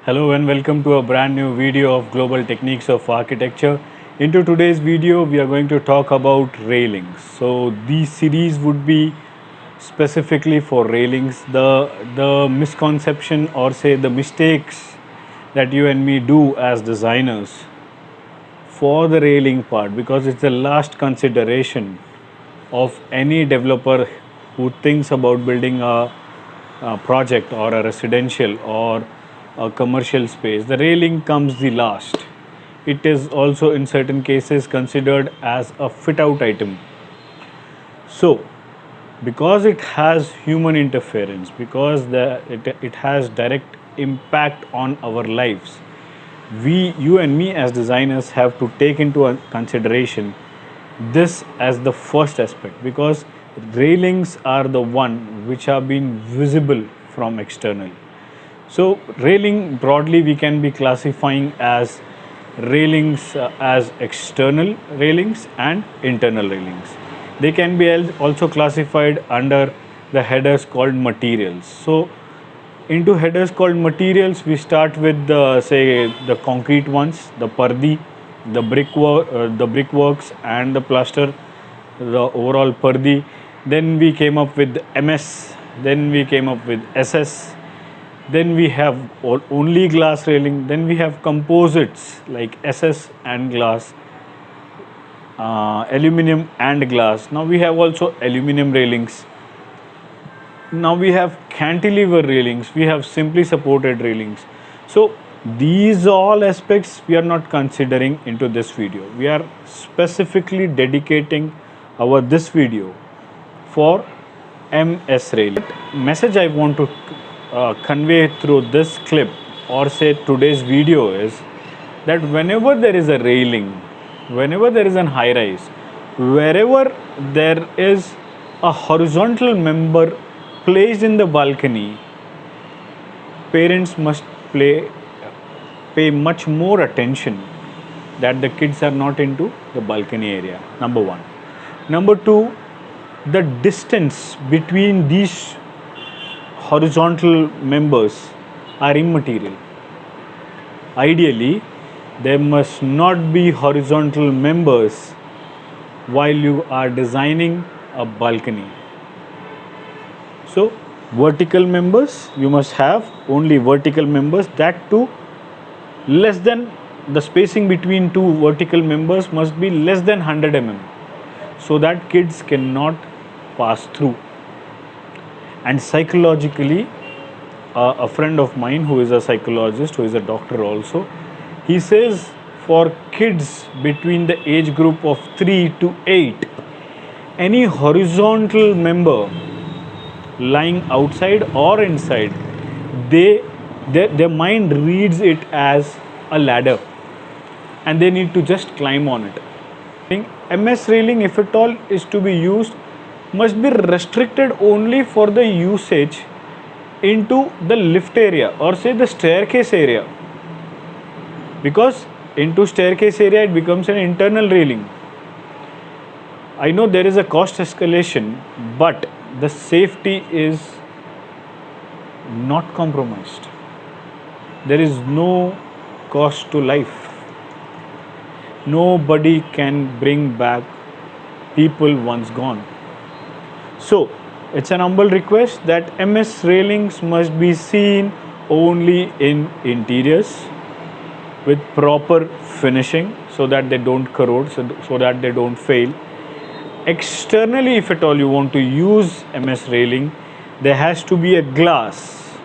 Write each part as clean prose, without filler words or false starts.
Hello and welcome to a brand new video of Global Techniques of Architecture. Into today's video, we are going to talk about railings. So this series would be specifically for railings. The misconception, or say the mistakes that you and me do as designers for the railing part, because it's the last consideration of any developer who thinks about building a project or a residential or a commercial space. The railing comes the last. It is also in certain cases considered as a fit out item. So because it has human interference, because it has direct impact on our lives, you and me as designers have to take into consideration this as the first aspect, because railings are the one which are being visible from external. So railing broadly we can be classifying as railings as external railings and internal railings. They can be also classified under the headers called materials. So into headers called materials, we start with say the concrete ones, the pardi, the brickworks and the plaster, the overall pardi. Then we came up with MS. Then we came up with SS. Then we have only glass railing. Then we have composites like SS and glass, aluminum and glass. Now we have also aluminum railings. Now we have cantilever railings, we have simply supported railings. So these all aspects we are not considering into this video. We are specifically dedicating our this video for MS railing. Message I want to convey through this clip, or say today's video, is that whenever there is a railing, whenever there is an high rise, wherever there is a horizontal member placed in the balcony, parents must pay much more attention that the kids are not into the balcony area. Number one. Number two, the distance between these horizontal members are immaterial. Ideally, there must not be horizontal members while you are designing a balcony. So vertical members, you must have only vertical members, that too less than, the spacing between two vertical members must be less than 100 mm, so that kids cannot pass through. And psychologically, a friend of mine who is a psychologist, who is a doctor also, he says for kids between the age group of 3 to 8, any horizontal member lying outside or inside, their mind reads it as a ladder and they need to just climb on it. MS railing, if at all is to be used, must be restricted only for the usage into the lift area, or say the staircase area, because into staircase area it becomes an internal railing. I know there is a cost escalation, but the safety is not compromised. There is no cost to life. Nobody can bring back people once gone. So it's an humble request that MS railings must be seen only in interiors with proper finishing, so that they don't corrode, so that they don't fail. Externally, if at all you want to use MS railing, there has to be a glass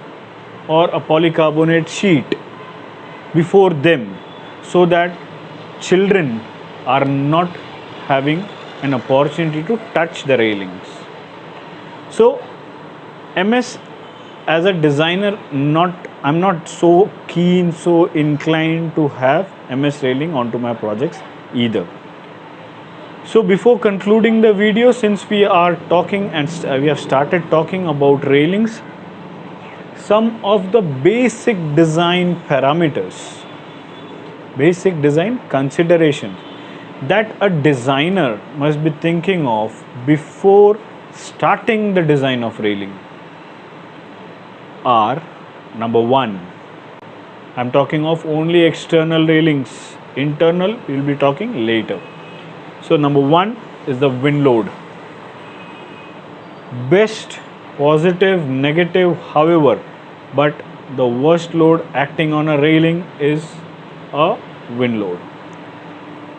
or a polycarbonate sheet before them, so that children are not having an opportunity to touch the railings. So MS, as a designer, I'm not so keen, so inclined to have MS railing onto my projects either. So before concluding the video, since we are talking and we have started talking about railings, some of the basic design parameters, basic design considerations that a designer must be thinking of before starting the design of railing are: number one, I'm talking of only external railings. Internal we'll be talking later. So number one is the wind load. Best, positive, negative, however, but the worst load acting on a railing is a wind load.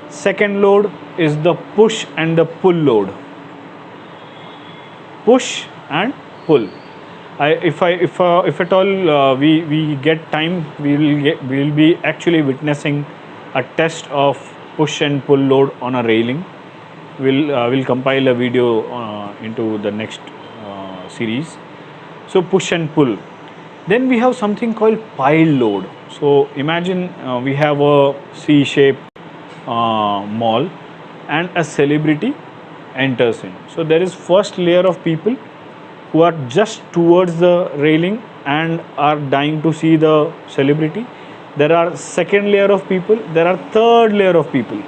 Second load is the push and the pull load. Push and pull. If at all we get time, we will be actually witnessing a test of push and pull load on a railing. We'll compile a video into the next series. So push and pull. Then we have something called pile load. So imagine we have a C-shaped mall and a celebrity enters in. So there is first layer of people who are just towards the railing and are dying to see the celebrity. There are second layer of people, there are third layer of people.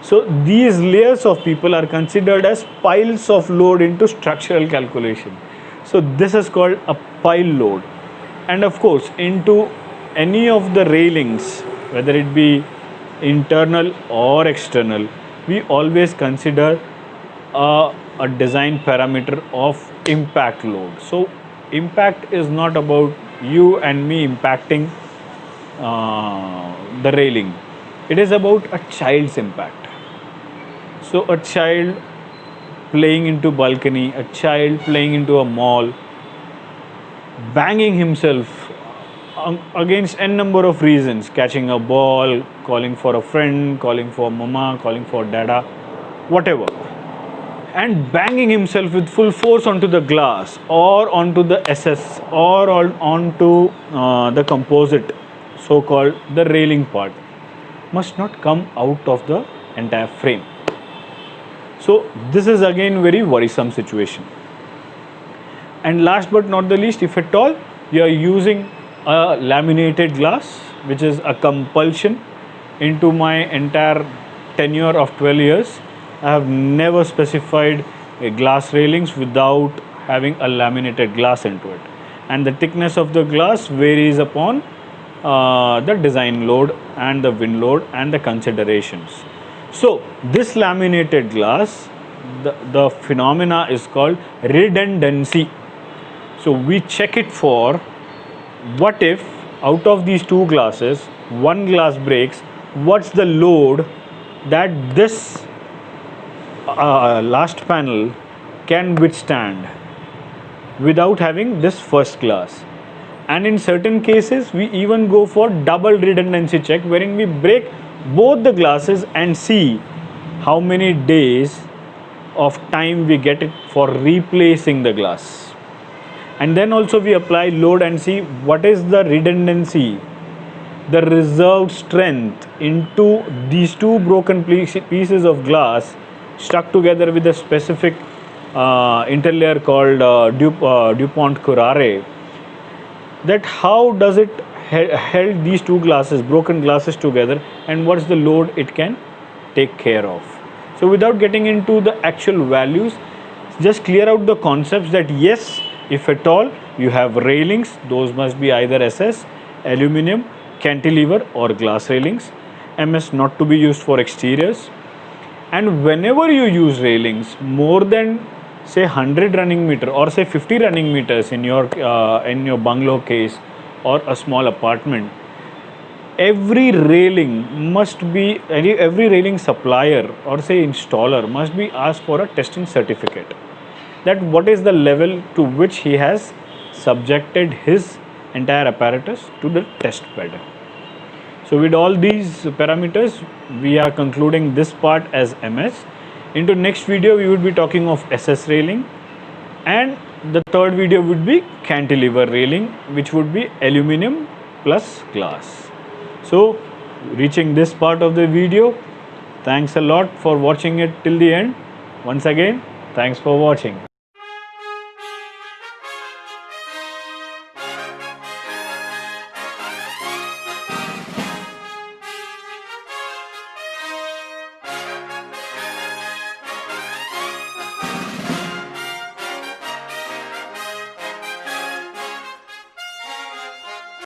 So these layers of people are considered as piles of load into structural calculation. So this is called a pile load. And of course, into any of the railings, whether it be internal or external, we always consider a design parameter of impact load. So impact is not about you and me impacting the railing. It is about a child's impact. So a child playing into balcony, a child playing into a mall, banging himself against n number of reasons, catching a ball, calling for a friend, calling for mama, calling for dada, whatever, and banging himself with full force onto the glass or onto the SS or onto the composite, so called the railing part, must not come out of the entire frame. So this is again very worrisome situation. And last but not the least, if at all you are using a laminated glass, which is a compulsion into my entire tenure of 12 years, I have never specified a glass railings without having a laminated glass into it. And the thickness of the glass varies upon the design load and the wind load and the considerations. So this laminated glass, the phenomena is called redundancy. So we check it for what if out of these two glasses, one glass breaks, what's the load that this last panel can withstand without having this first glass. And in certain cases, we even go for double redundancy check, wherein we break both the glasses and see how many days of time we get it for replacing the glass. And then also we apply load and see what is the redundancy, the reserved strength into these two broken pieces of glass stuck together with a specific interlayer called DuPont Curare, that how does it held these two glasses, broken glasses together, and what's the load it can take care of. So without getting into the actual values, just clear out the concepts that yes, if at all you have railings, those must be either SS, aluminum, cantilever or glass railings. MS not to be used for exteriors. And whenever you use railings more than say 100 running meter or say 50 running meters in your bungalow case or a small apartment, every railing must be, every railing supplier or say installer must be asked for a testing certificate, that what is the level to which he has subjected his entire apparatus to the test bed. So with all these parameters, we are concluding this part as MS. Into next video, we would be talking of SS railing, and the third video would be cantilever railing, which would be aluminum plus glass. So reaching this part of the video, thanks a lot for watching it till the end. Once again, thanks for watching.